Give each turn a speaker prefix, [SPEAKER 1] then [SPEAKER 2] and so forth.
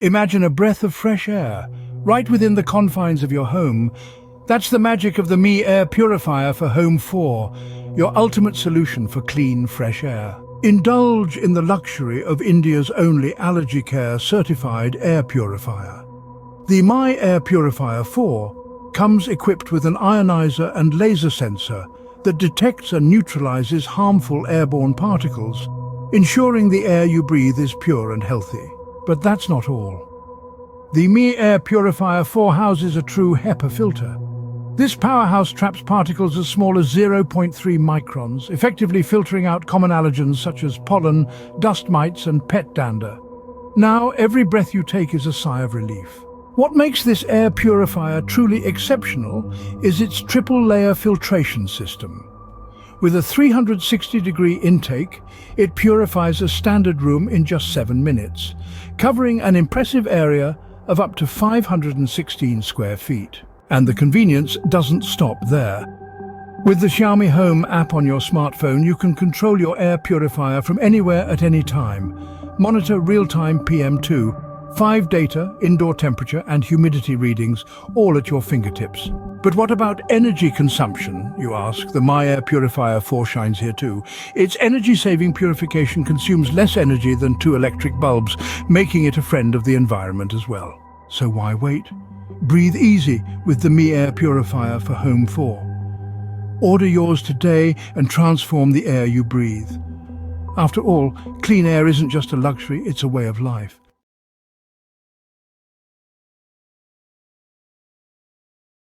[SPEAKER 1] Imagine a breath of fresh air, right within the confines of your home. That's the magic of the Mi Air Purifier for Home 4, your ultimate solution for clean, fresh air. Indulge in the luxury of India's only Allergy Care Certified air purifier. The Mi Air Purifier 4 comes equipped with an ionizer and laser sensor that detects and neutralizes harmful airborne particles, ensuring the air you breathe is pure and healthy. But that's not all. The Mi Air Purifier 4 houses a true HEPA filter. This powerhouse traps particles as small as 0.3 microns, effectively filtering out common allergens such as pollen, dust mites and pet dander. Now, every breath you take is a sigh of relief. What makes this air purifier truly exceptional is its triple layer filtration system. With a 360-degree intake, it purifies a standard room in just 7 minutes, covering an impressive area of up to 516 square feet. And the convenience doesn't stop there. With the Xiaomi Home app on your smartphone, you can control your air purifier from anywhere at any time. Monitor real-time PM2, 5 data, indoor temperature and humidity readings, all at your fingertips. But what about energy consumption, you ask? The Mi Air Purifier 4 shines here too. Its energy-saving purification consumes less energy than 2 electric bulbs, making it a friend of the environment as well. So why wait? Breathe easy with the Mi Air Purifier for Home 4. Order yours today and transform the air you breathe. After all, clean air isn't just a luxury, it's a way of life.